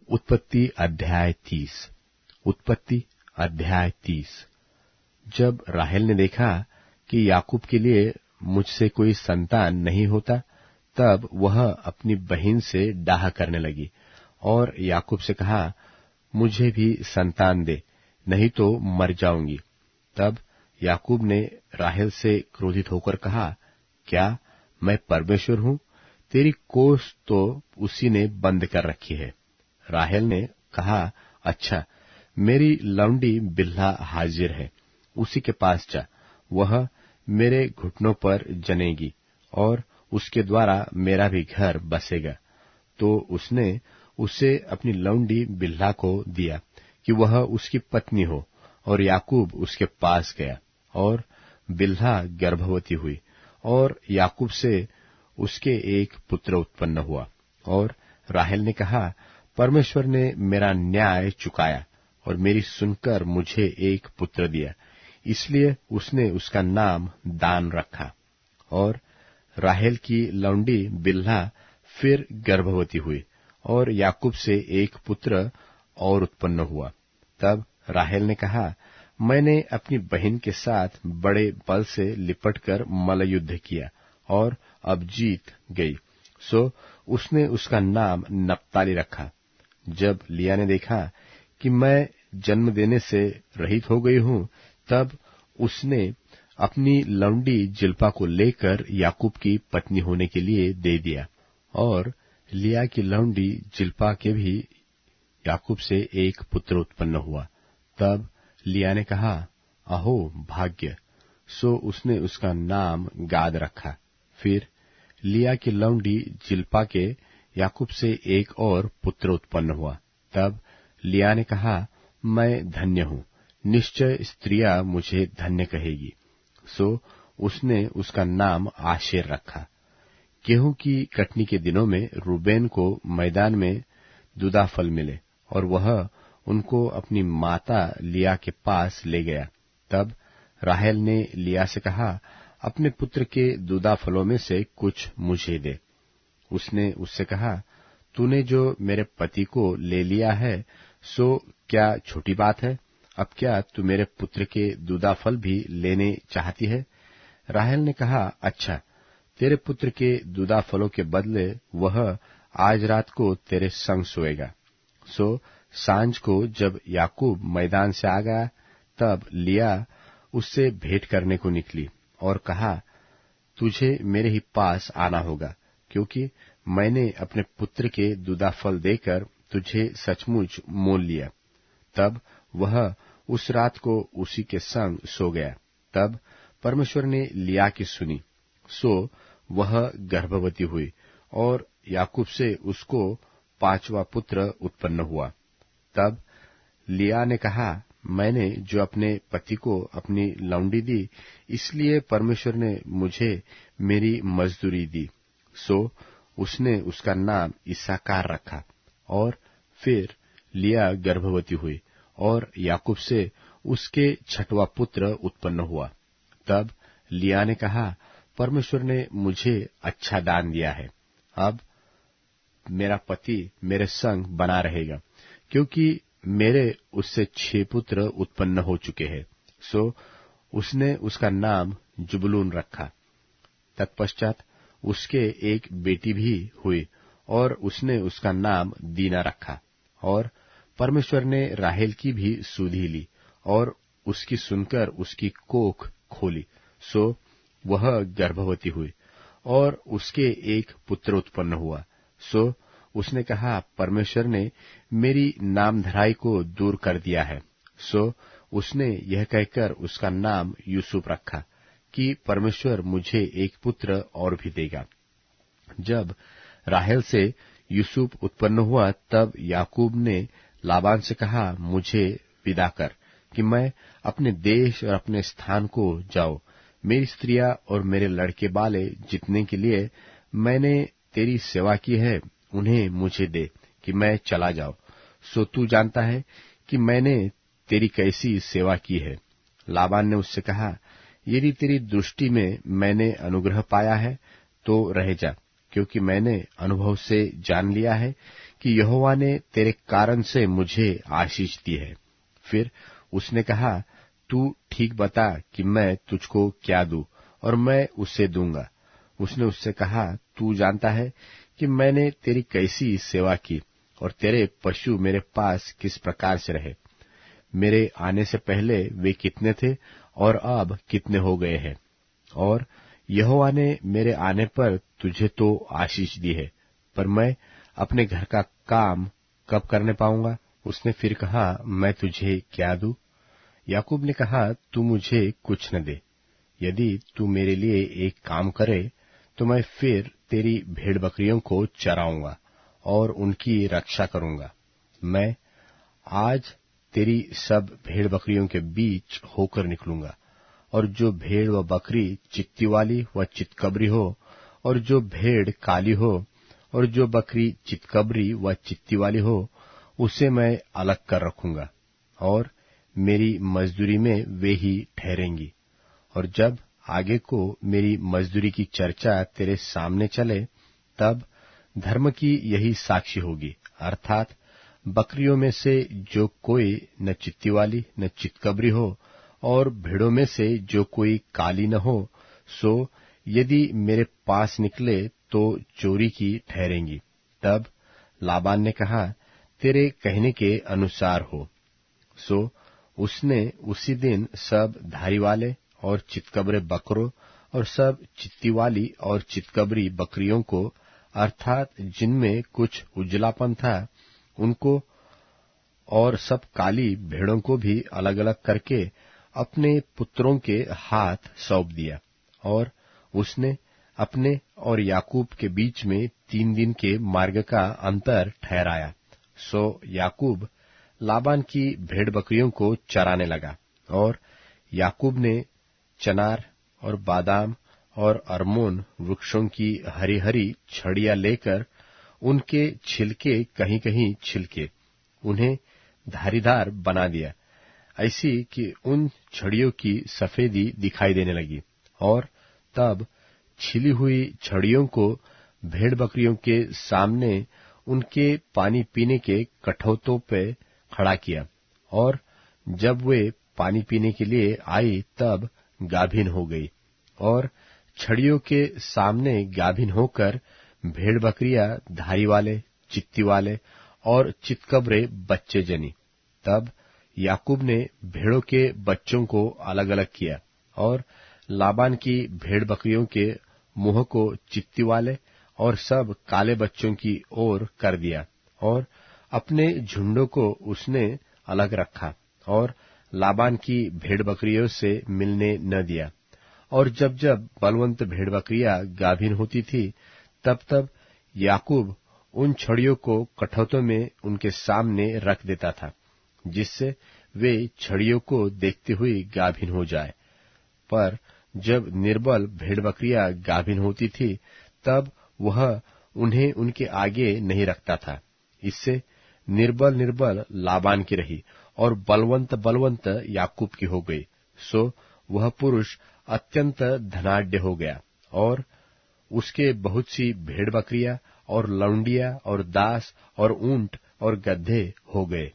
उत्पत्ति अध्याय 30। उत्पत्ति अध्याय 30। जब राहेल ने देखा कि याकूब के लिए मुझसे कोई संतान नहीं होता, तब वह अपनी बहन से डाह करने लगी और याकूब से कहा, मुझे भी संतान दे, नहीं तो मर जाऊंगी। तब याकूब ने राहेल से क्रोधित होकर कहा, क्या मैं परमेश्वर हूं? तेरी कोख तो उसी ने बंद कर रखी है। राहेल ने कहा, अच्छा, मेरी लौंडी बिल्हा हाजिर है, उसी के पास जा, वह मेरे घुटनों पर जनेगी और उसके द्वारा मेरा भी घर बसेगा। तो उसने उसे अपनी लौंडी बिल्हा को दिया कि वह उसकी पत्नी हो, और याकूब उसके पास गया और बिल्हा गर्भवती हुई और याकूब से उसके एक पुत्र उत्पन्न हुआ। और राहेल ने कहा, परमेश्वर ने मेरा न्याय चुकाया और मेरी सुनकर मुझे एक पुत्र दिया, इसलिए उसने उसका नाम दान रखा। और राहेल की लौंडी बिल्हा फिर गर्भवती हुई और याकूब से एक पुत्र और उत्पन्न हुआ। तब राहेल ने कहा, मैंने अपनी बहन के साथ बड़े बल से लिपटकर मल्लयुद्ध किया और अब जीत गई, सो उसने उसका नाम नप्ताली रखा। जब लिया ने देखा कि मैं जन्म देने से रहित हो गई हूं, तब उसने अपनी लौंडी जिल्पा को लेकर याकूब की पत्नी होने के लिए दे दिया। और लिया की लौंडी जिल्पा के भी याकूब से एक पुत्र उत्पन्न हुआ। तब लिया ने कहा, अहो भाग्य, सो उसने उसका नाम गाद रखा। फिर लिया की लौंडी जिल्पा के याकूब से एक और पुत्र उत्पन्न हुआ। तब लिया ने कहा, मैं धन्य हूं, निश्चय स्त्रियां मुझे धन्य कहेगी। सो उसने उसका नाम आशेर रखा। गेहूं की कटनी के दिनों में रूबेन को मैदान में दूदाफल मिले और वह उनको अपनी माता लिया के पास ले गया। तब राहेल ने लिया से कहा, अपने पुत्र के दूदाफलों में से कुछ मुझे दे। उसने उससे कहा, तूने जो मेरे पति को ले लिया है, सो क्या छोटी बात है? अब क्या तू मेरे पुत्र के दूदाफल भी लेने चाहती है? राहेल ने कहा, अच्छा, तेरे पुत्र के दूदाफलों के बदले वह आज रात को तेरे संग सोएगा। सो सांझ को जब याकूब मैदान से आ गया, तब लिया उससे भेंट करने को निकली और कहा, तुझे मेरे ही पास आना होगा, क्योंकि मैंने अपने पुत्र के दूदाफल देकर तुझे सचमुच मोल लिया। तब वह उस रात को उसी के संग सो गया। तब परमेश्वर ने लिया की सुनी, सो वह गर्भवती हुई और याकूब से उसको 5वां पुत्र उत्पन्न हुआ। तब लिया ने कहा, मैंने जो अपने पति को अपनी लौंडी दी, इसलिए परमेश्वर ने मुझे मेरी मजदूरी दी। सो उसने उसका नाम इस्साकार रखा। और फिर लिया गर्भवती हुई और याकूब से उसके 6वां पुत्र उत्पन्न हुआ। तब लिया ने कहा, परमेश्वर ने मुझे अच्छा दान दिया है, अब मेरा पति मेरे संग बना रहेगा, क्योंकि मेरे उससे 6 पुत्र उत्पन्न हो चुके हैं। सो उसने उसका नाम जुबलून रखा। तत्पश्चात उसके एक बेटी भी हुई और उसने उसका नाम दीना रखा। और परमेश्वर ने राहेल की भी सुधि ली और उसकी सुनकर उसकी कोख खोली। सो वह गर्भवती हुई और उसके एक पुत्र उत्पन्न हुआ। सो उसने कहा, परमेश्वर ने मेरी नामधराई को दूर कर दिया है। सो उसने यह कहकर उसका नाम यूसुफ रखा कि परमेश्वर मुझे एक पुत्र और भी देगा। जब राहेल से यूसुफ उत्पन्न हुआ, तब याकूब ने लाबान से कहा, मुझे विदा कर कि मैं अपने देश और अपने स्थान को जाऊं। मेरी स्त्रियां और मेरे लड़के बाले जितने के लिए मैंने तेरी सेवा की है, उन्हें मुझे दे कि मैं चला जाऊं। सो तू जानता है कि मैंने तेरी कैसी सेवा की है। लाबान ने उससे कहा, यदि तेरी दृष्टि में मैंने अनुग्रह पाया है तो रह जा, क्योंकि मैंने अनुभव से जान लिया है कि यहोवा ने तेरे कारण से मुझे आशीष दी है। फिर उसने कहा, तू ठीक बता कि मैं तुझको क्या दूं, और मैं उसे दूंगा। उसने उससे कहा, तू जानता है कि मैंने तेरी कैसी सेवा की, और तेरे पशु मेरे पास किस प्रकार से रहे। मेरे आने से पहले वे कितने थे, और अब कितने हो गए हैं। और यहोवा ने मेरे आने पर तुझे तो आशीष दी है, पर मैं अपने घर का काम कब करने पाऊंगा? उसने फिर कहा, मैं तुझे क्या दूं? याकूब ने कहा, तू मुझे कुछ न दे। यदि तू मेरे लिए एक काम करे तो मैं फिर तेरी भेड़ बकरियों को चराऊंगा और उनकी रक्षा करूंगा। मैं आज तेरी सब भेड़ बकरियों के बीच होकर निकलूंगा, और जो भेड़ व बकरी चित्ती वाली व चितकबरी हो, और जो भेड़ काली हो, और जो बकरी चितकबरी व चित्ती वाली हो, उसे मैं अलग कर रखूंगा, और मेरी मजदूरी में वे ही ठहरेंगी। और जब आगे को मेरी मजदूरी की चर्चा तेरे सामने चले, तब धर्म की यही साक्षी होगी, अर्थात बकरियों में से जो कोई न चित्ती वाली न चितकबरी हो, और भेड़ों में से जो कोई काली न हो, सो यदि मेरे पास निकले तो चोरी की ठहरेंगी। तब लाबान ने कहा, तेरे कहने के अनुसार हो। सो उसने उसी दिन सब धारी वाले और चितकबरे बकरों और सब चित्ती वाली और चितकबरी बकरियों को, अर्थात जिनमें कुछ उजलापन था, उनको और सब काली भेड़ों को भी अलग अलग करके अपने पुत्रों के हाथ सौंप दिया। और उसने अपने और याकूब के बीच में 3 दिन के मार्ग का अंतर ठहराया। सो याकूब लाबान की भेड़ बकरियों को चराने लगा, और याकूब ने चनार और बादाम और अरमोन वृक्षों की हरी हरी छड़ियां लेकर उनके छिलके कहीं कहीं छिलके उन्हें धारीदार बना दिया, ऐसी कि उन छड़ियों की सफेदी दिखाई देने लगी। और तब छिली हुई छड़ियों को भेड़ बकरियों के सामने उनके पानी पीने के कठौतों पे खड़ा किया, और जब वे पानी पीने के लिए आई तब गाभिन हो गई। और छड़ियों के सामने गाभिन होकर भेड़ बकरियां धारी वाले, चित्ती वाले और चितकबरे बच्चे जनी। तब याकूब ने भेड़ों के बच्चों को अलग अलग किया, और लाबान की भेड़ बकरियों के मुंह को चित्ती वाले और सब काले बच्चों की ओर कर दिया, और अपने झुंडों को उसने अलग रखा, और लाबान की भेड़ बकरियों से मिलने न दिया। और जब जब बलवंत भेड़ बकरियां गाभिन होती थी, तब तब याकूब उन छड़ियों को कठौतों में उनके सामने रख देता था, जिससे वे छड़ियों को देखते हुए गाभिन हो जाए। पर जब निर्बल भेड़ बकरियां गाभिन होती थी, तब वह उन्हें उनके आगे नहीं रखता था। इससे निर्बल निर्बल लाबान की रही, और बलवंत बलवंत याकूब की हो गई। सो वह पुरुष अत्यंत धनाढ्य हो गया, और उसके बहुत सी भेड़ बकरियां और लौंडिया और दास और ऊंट और गदहे हो गए।